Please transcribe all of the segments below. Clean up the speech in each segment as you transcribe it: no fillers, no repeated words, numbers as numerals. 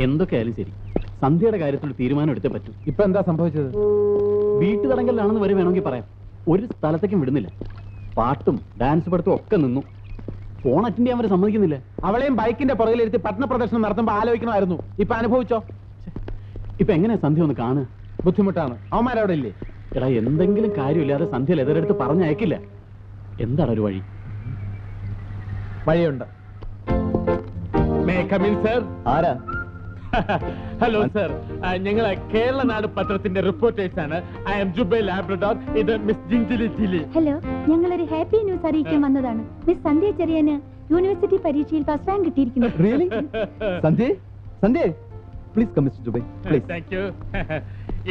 എന്തൊക്കെയായാലും ശരി, സന്ധ്യയുടെ കാര്യത്തിൽ തീരുമാനം എടുത്തേ പറ്റൂ. ഇപ്പൊ എന്താ സംഭവിച്ചത്? വീട്ടു തടങ്കലിലാണെന്ന് വരെ വേണമെങ്കിൽ പറയാം. ഒരു സ്ഥലത്തേക്കും വിടുന്നില്ല. പാട്ടും ഡാൻസ് പഠിത്തം ഒക്കെ നിന്നു. ഫോൺ അറ്റൻഡ് ചെയ്യാൻ വരെ സമ്മതിക്കുന്നില്ല. അവളെയും ബൈക്കിന്റെ പുറകിലിരുത്തി പട്ടണ പ്രദർശനം നടത്തുമ്പോ ആലോചിക്കണമായിരുന്നു. ഇപ്പൊ അനുഭവിച്ചോ? ഇപ്പൊ എങ്ങനെയാ സന്ധ്യ ഒന്ന് കാണുക? ബുദ്ധിമുട്ടാണ്. അവന്മാരവിടെ ഇല്ലേ? എടാ, എന്തെങ്കിലും കാര്യമില്ലാതെ സന്ധ്യ എതിരെടുത്ത് പറഞ്ഞയക്കില്ല. എന്താണ് ഒരു വഴി? വഴിയുണ്ട്. ആരാ? ഹലോ സർ, ഞങ്ങൾ കേരളനാട് പത്രത്തിന്റെ റിപ്പോർട്ടേഴ്സ് ആണ്. I am Jubail Labrador. ഇത് മിസ് ജിഞ്ചിലി ജിലി. ഹലോ, ഞങ്ങളൊരു ഹാപ്പി ന്യൂസ് അറിയിക്കാൻ വന്നതാണ്. മിസ് സന്ധ്യ ചെറിയന് യൂണിവേഴ്സിറ്റി പരീക്ഷയിൽ ഫസ്റ്റ് റാങ്ക് കിട്ടിയിരിക്കുന്നു. Really? Sandhya, please come mister Jubail, please. Thank you.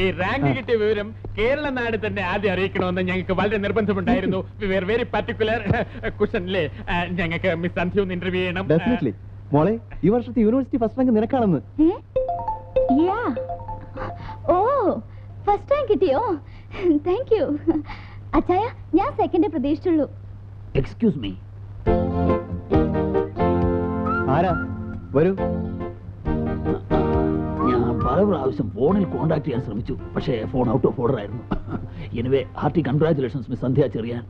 ഈ റാങ്ക് കിട്ടിയ വിവരം കേരളനാട് തന്നെ ആദ്യം അറിയിക്കണമെന്ന് ഞങ്ങൾക്ക് വളരെ നിർബന്ധമുണ്ടായിരുന്നു. We very very particular. കുഷനിലെ ഞങ്ങൾക്ക് മിസ് സന്ധ്യ ഒന്ന് ഇന്റർവ്യൂ ചെയ്യണം. ഡെഫിനറ്റ്ലി. മോളെ, ഈ വർഷത്തെ യൂണിവേഴ്സിറ്റി ഫസ്റ്റ് റാങ്ക് നിനക്കാണെന്ന്. ഓ, ഫസ്റ്റ് റാങ്ക് കിട്ടിയോ? Thank you. അച്ചായ, ഞാൻ സെക്കൻഡ് പ്രതീക്ഷിച്ചുള്ളൂ. Excuse me. ആരാ? വരൂ. ഞാൻ പല പ്രാവശ്യം ഫോണിൽ കോൺടാക്ട് ചെയ്യാൻ ശ്രമിച്ചു, പക്ഷേ ഫോൺ ഔട്ട് ഓഫ് ഓർഡർ ആയിരുന്നു. Anyway, hearty congratulations miss Sandhya Cherian.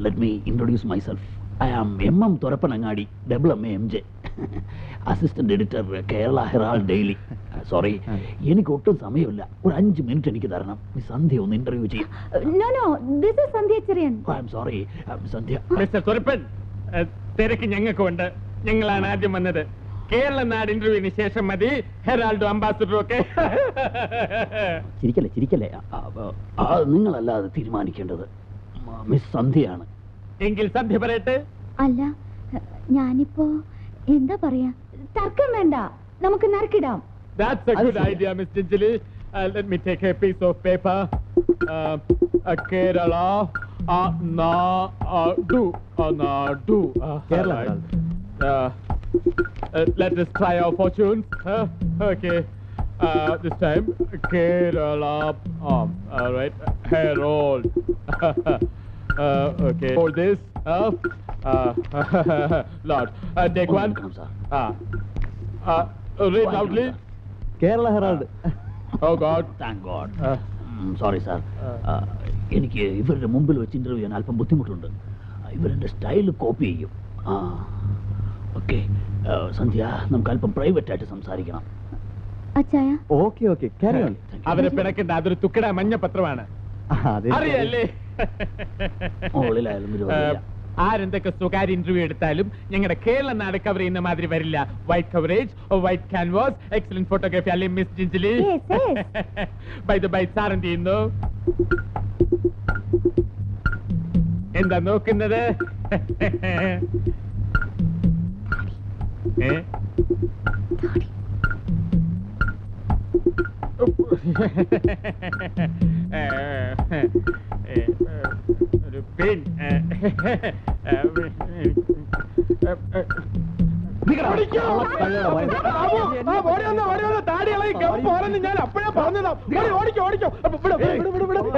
Let me introduce myself. I am M.M. Thorapanangadi, double M.A. M.J. Assistant Editor, Kerala Herald Daily. Sorry, എനിക്ക് ഒട്ടും സമയമില്ല. ഒരു 5 മിനിറ്റ് എനിക്ക് തരണം. മിസ് സന്ധ്യ ഒന്ന് ഇന്റർവ്യൂ ചെയ്യാം. No, this is Sandhya Cheriyan. I am sorry, Sandhya. Mister Thorappan, തിരക്ക് ഞങ്ങൾക്കുണ്ട്. ഞങ്ങളാണ് ആദ്യം വന്നത്. കേരളനാട് ഇന്റർവ്യൂവിന് ശേഷം മതി ഹെറാൾഡോ അംബാസിഡറും ഒക്കെ. ചിരിക്കല്ലേ. നിങ്ങളല്ലാതെ തീരുമാനിക്കേണ്ടത് മിസ് സന്ധ്യയാണ്. എങ്കിൽ സന്ധ്യ പറയട്ടെ. അല്ല, ഞാനിപ്പോ എന്താ പറയാ? തർക്കം വേണ്ട, നമുക്ക് നറുക്കിടാം. That's a good idea, Miss Ginjali. Let me take a piece of paper. Kerala Nadu. Kerala. Let us try our fortunes. Okay. This time Kerala. All right. Herald. Okay. Hold this. Lord. Take one. Read loudly. Kerala Herald. Oh God. Thank God. Sorry, sir. എനിക്ക് ഇവരുടെ മുമ്പിൽ വെച്ച് interview ചെയ്യാൻ അല്പം ബുദ്ധിമുട്ടുണ്ട്. ഇവരുടെ style copy ചെയ്യും. Okay സന്ധ്യ, നമുക്ക് അല്പം പ്രൈവറ്റ് ആയിട്ട് സംസാരിക്കണം. അച്ചായ. ഓക്കെ. Carry on. അവരെ പിണക്കേണ്ട, അതൊരു തുക്കട മഞ്ഞ പത്രമാണ്. അറിയല്ലേ? ആരെന്തൊക്കെ സ്വകാര്യ ഇന്റർവ്യൂ എടുത്താലും ഞങ്ങളുടെ കേരളനാട് കവർ ചെയ്യുന്ന മാതിരി വരില്ല. White coverage, white canvas, excellent photography അല്ലേ മിസ് ജിഞ്ചലി? ബൈ സാർ എന്ത് ചെയ്യുന്നു? എന്താ നോക്കുന്നത്? ഒരു പെയിൻ. ഞാൻ അപ്പോഴേ പറഞ്ഞതാ. ഓടിക്കോ.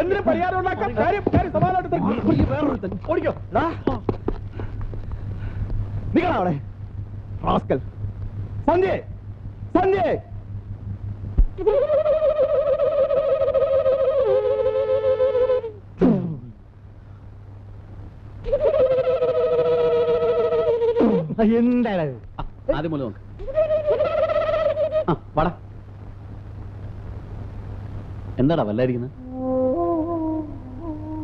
എന്തിനും പരിഹാരം ഉണ്ടാക്കാൻ കാര്യം സമാധാനത്തിൽ ഓടിക്കോ. നിങ്ങളാ അവിടെ റാസ്കൽ. സന്ധ്യ. എന്താണ് ആദ്യം പോലെ നോക്ക്. വാടാ. എന്താടാ വല്ലായിരിക്കുന്നത്?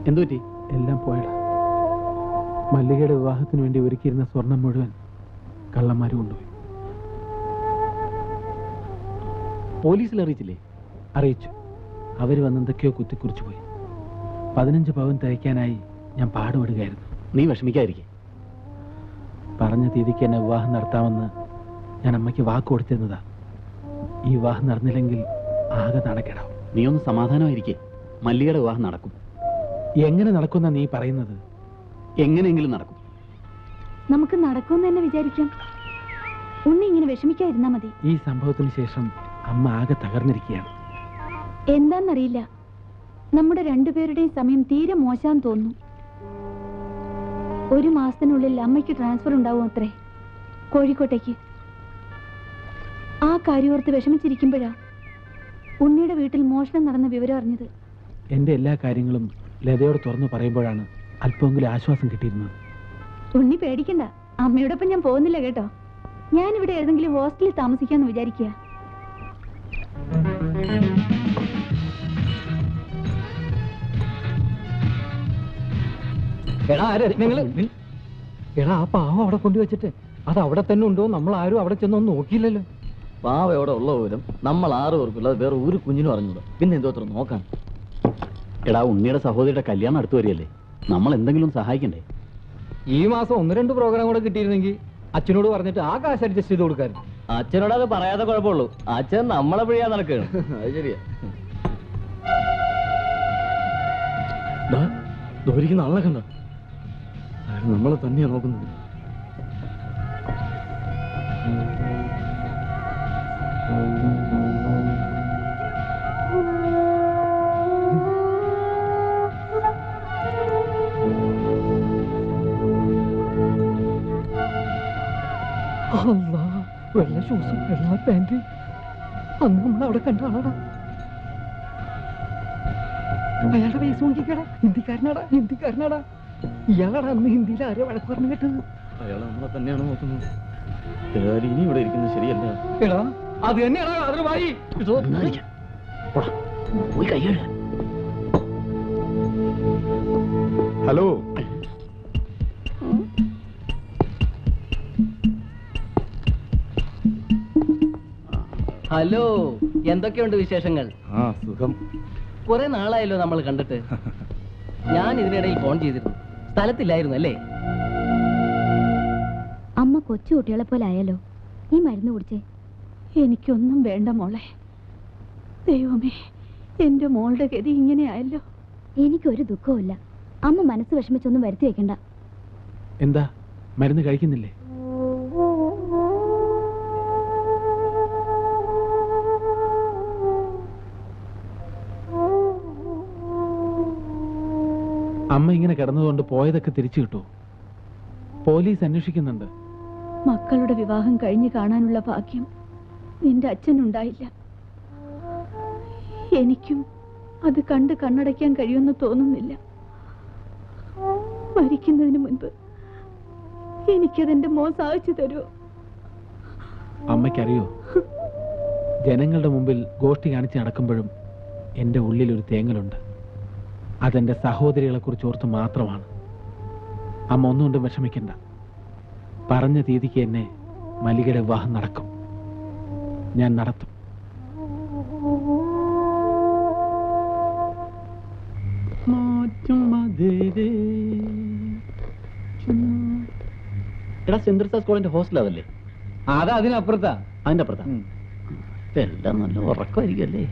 എന്തു പറ്റി? എല്ലാം പോയടാ. മല്ലികയുടെ വിവാഹത്തിന് വേണ്ടി ഒരുക്കിയിരുന്ന സ്വർണം മുഴുവൻ കള്ളന്മാര് കൊണ്ടുപോയി. പോലീസിൽ അറിയിച്ചില്ലേ? അറിയിച്ചു. അവര് വന്നെന്തൊക്കെയോ കുത്തിക്കുറിച്ചു പോയി. 15 പവൻ തയ്ക്കാനായി ഞാൻ പാടുപെടുകയായിരുന്നു. നീ വിഷമിക്കാതിരിക്കെ. പറഞ്ഞ തീയതിക്ക് എന്നെ വിവാഹം നടത്താമെന്ന് ഞാൻ അമ്മയ്ക്ക് വാക്ക് കൊടുത്തിരുന്നതാ. ഈ വിവാഹം നടന്നില്ലെങ്കിൽ ആകെ നടക്കേടാവും. നീ ഒന്ന് സമാധാനമായിരിക്കെ. മല്ലികയുടെ വിവാഹം നടക്കും. എങ്ങനെ നടക്കുന്ന നീ പറയുന്നത്? എങ്ങനെയെങ്കിലും നടക്കും. നമുക്ക് നടക്കുമെന്ന് തന്നെ വിചാരിക്കാം. ഉണ്ണി ഇങ്ങനെ വിഷമിക്കാതിരുന്നാ മതി. ഈ സംഭവത്തിന് ശേഷം അമ്മ ആകെ തകർന്നിരിക്കുകയാണ്. എന്താന്നറിയില്ല, നമ്മുടെ രണ്ടുപേരുടെയും സമയം തീരെ മോശാന്ന് തോന്നുന്നു. 1 മാസത്തിനുള്ളിൽ അമ്മയ്ക്ക് ട്രാൻസ്ഫർ ഉണ്ടാവും അത്രേ, കോഴിക്കോട്ടേക്ക്. ആ കാര്യോർത്ത് വിഷമിച്ചിരിക്കുമ്പോഴാ ഉണ്ണിയുടെ വീട്ടിൽ മോഷണം നടന്ന വിവരം അറിഞ്ഞത്. എൻ്റെ എല്ലാ കാര്യങ്ങളും ലതയോട് തുറന്നു പറയുമ്പോഴാണ് അല്പമെങ്കിലും ആശ്വാസം കിട്ടിയിരുന്നത്. ഉണ്ണി പേടിക്കണ്ട, അമ്മയോടൊപ്പം ഞാൻ പോകുന്നില്ല കേട്ടോ. ഞാനിവിടെ ഏതെങ്കിലും ഹോസ്റ്റലിൽ താമസിക്കാന്ന് വിചാരിക്കുക. എടാ ആ പാവം അവിടെ കൊണ്ടുവച്ചിട്ട് അത് അവിടെ തന്നെ ഉണ്ടോ നമ്മൾ ആരും അവിടെ ചെന്നൊന്നും നോക്കിയില്ലല്ലോ. പാവ എവിടെ ഉള്ള പോലും നമ്മൾ ആരും ഓർക്കില്ല, അത് വേറെ ഒരു കുഞ്ഞിനും അറിഞ്ഞൂടാ, പിന്നെ എന്തോ അത്ര നോക്കാൻ. എടാ ഉണ്ണിയുടെ സഹോദരിയുടെ കല്യാണം അടുത്ത് വരികയല്ലേ, നമ്മൾ എന്തെങ്കിലും സഹായിക്കണ്ടേ? ഈ മാസം 1-2 പ്രോഗ്രാം കൂടെ കിട്ടിയിരുന്നെങ്കിൽ അച്ഛനോട് പറഞ്ഞിട്ട് ആ കാശ് അഡ്ജസ്റ്റ് ചെയ്ത് കൊടുക്കായിരുന്നു. അച്ഛനോട് അത് പറയാതെ കുഴപ്പമുള്ളൂ, അച്ഛൻ നമ്മളെ പിഴിയാൻ നടക്കുകയാണ്. അത് ശരിയാ. ദോരിക്കുന്ന ആളെ കണ്ട, നമ്മളെ തന്നെയാ നോക്കുന്നത്. വെള്ള ഷൂസും വെള്ള പാന്റ് അന്ന് നമ്മൾ അവിടെ കണ്ട ആളാടാ. അയാളുടെ വയസ്സ് നോക്കിക്കടാ, ഹിന്ദിക്കാരനാടാ. ഇയാളാടാ അന്ന് ഹിന്ദിയിൽ ആരോ വഴക്ക് പറഞ്ഞു കേട്ടത്. അയാൾ നമ്മളെ തന്നെയാണ് നോക്കുന്നത്. ഇനി ഇവിടെ ഇരിക്കുന്നത് ശരിയല്ല. എടാ അത് തന്നെയാടാ അതിന് വായി. പോയി കൈ കഴുകാൻ. ഹലോ, ഹലോ, എന്തൊക്കെയുണ്ട് വിശേഷങ്ങൾ? സുഖം. കുറെ നാളായല്ലോ നമ്മൾ കണ്ടിട്ട്. ഞാൻ ഇതിനിടയിൽ ഫോൺ ചെയ്തിരുന്നു, സ്ഥലത്തില്ലായിരുന്നു അല്ലേ? അമ്മ കൊച്ചു കുട്ടികളെ പോലെ ആയാലോ. ഈ മരുന്ന് കുടിച്ചേ. എനിക്കൊന്നും വേണ്ട മോളെ. ദൈവമേ, എന്റെ മോളുടെ ഗതി ഇങ്ങനെ ആയല്ലോ. എനിക്കൊരു ദുഃഖവുമില്ല. അമ്മ മനസ്സ് വിഷമിച്ചൊന്നും വരുത്തി വെക്കണ്ട. എന്താ മരുന്ന് കഴിക്കുന്നില്ലേ? അമ്മ ഇങ്ങനെ കിടന്നതുകൊണ്ട് പോയതൊക്കെ തിരിച്ചു കിട്ടൂ. പോലീസ് അന്വേഷിക്കുന്നുണ്ട്. മക്കളുടെ വിവാഹം കഴിഞ്ഞ് കാണാനുള്ള ഭാഗ്യം നിന്റെ അച്ഛനുണ്ടായില്ല. എനിക്കും അത് കണ്ട് കണ്ണടയ്ക്കാൻ കഴിയുമെന്ന് തോന്നുന്നില്ല. മരിക്കുന്നതിന് മുൻപ് എനിക്കതെന്റെ മോൻ സാധിച്ചു തരുമോ? അമ്മയ്ക്കറിയോ, ജനങ്ങളുടെ മുമ്പിൽ ഗോഷ്ഠി കാണിച്ച് നടക്കുമ്പോഴും എൻ്റെ ഉള്ളിലൊരു തേങ്ങലുണ്ട്. അതെൻ്റെ സഹോദരികളെ കുറിച്ച് ഓർത്ത് മാത്രമാണ്. അമ്മ ഒന്നുകൊണ്ടും വിഷമിക്കണ്ട. പറഞ്ഞ തീയതിക്ക് എന്നെ മല്ലികയുടെ വിവാഹം നടക്കും. ഞാൻ നടത്തും. എടാ സെന്റ് തെരേസാ സ്കൂളിന്റെ ഹോസ്റ്റൽ അതല്ലേ? അത് അതിനപ്പുറത്താ. അതിന്റെ അപ്പുറത്താ. എല്ലാം നല്ല ഉറക്കമായിരിക്കല്ലേ?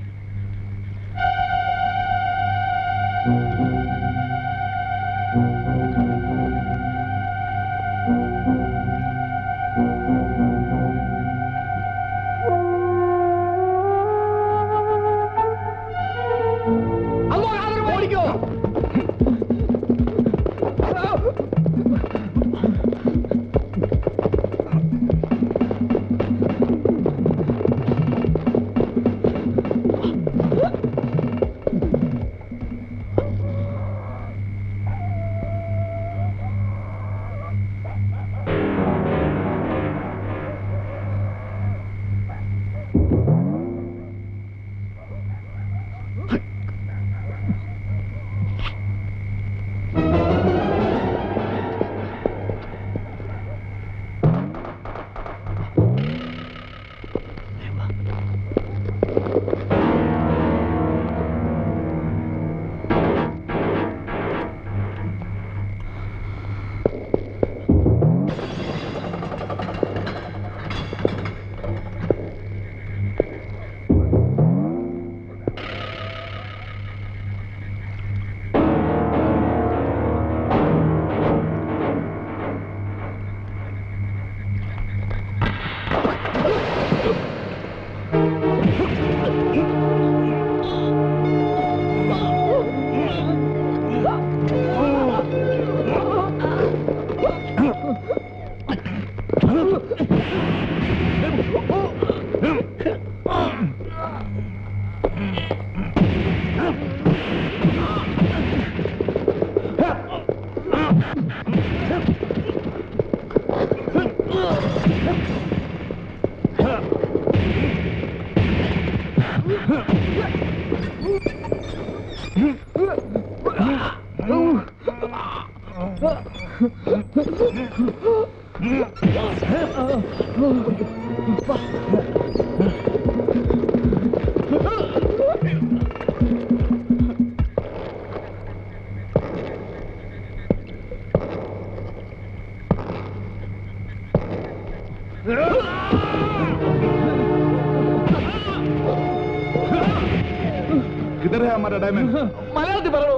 किधर है हमारा डायमंड? മലയാളത്തിൽ പറയൂ.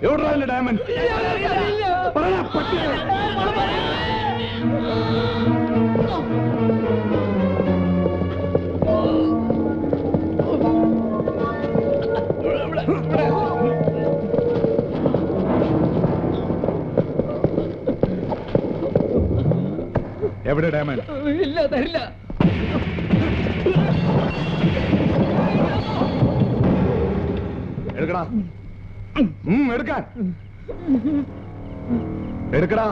എവിടെയാ എന്റെ ഡയമണ്ട്? പറയാ പട്ടി. എവിടെ ഡയമണ്ട്? ഇല്ല, തരില്ല. എടുക്കടാ. എടുക്കാൻ. എടുക്കടാ.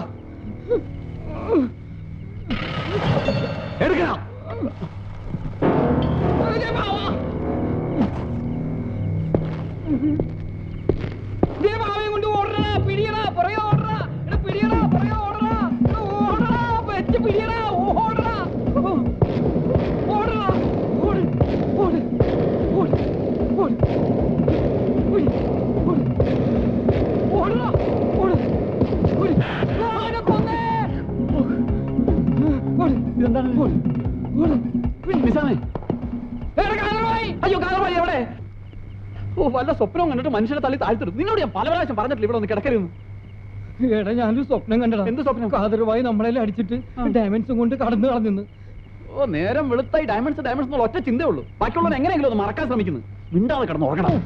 എടുക്കണം. കൊണ്ട് ഓടറാ, പിടിയടാ, പുറകെ ഓടറാ, പിടിയടാ, പുറകെ ഓടറാ, ഓടറാ, വെച്ച് പിടിയടാ, ഓടറാ, ഓടറാ, ഓട്, ഓട്, ഓട്, ഓട്, ഓടറാ, ഓട്, ഓട്, അവനെ കൊന്നേ. ഇതെന്താണ്? നിസാമേ, അയ്യോ കാലമായി എവിടെ? ഓ വല്ല സ്വപ്നവും കണ്ടിട്ട് മനുഷ്യനെ തള്ളി താഴ്ത്തിടും. നിന്നോട് ഞാൻ പല പ്രാവശ്യം പറഞ്ഞിട്ടില്ല ഇവിടെ ഒന്ന് കിടക്കരുതെന്ന്. എടാ ഞാനൊരു സ്വപ്നം കണ്ടടാ. എന്ത് സ്വപ്നം? കാതറുമായി നമ്മളെല്ലാം അടിച്ചിട്ട് ഡയമണ്ട്സും കൊണ്ട് കടന്നു കളഞ്ഞു. ഓ നേരം വെളുത്തായി ഡയമണ്ട്സ് എന്നുള്ള ഒറ്റ ചിന്തയുള്ളൂ. ബാക്കിയുള്ളവർ എങ്ങനെയെങ്കിലും ഒന്ന് മറക്കാൻ ശ്രമിക്കുന്നു. മിണ്ടാതെ കിടന്ന് ഉറങ്ങണം.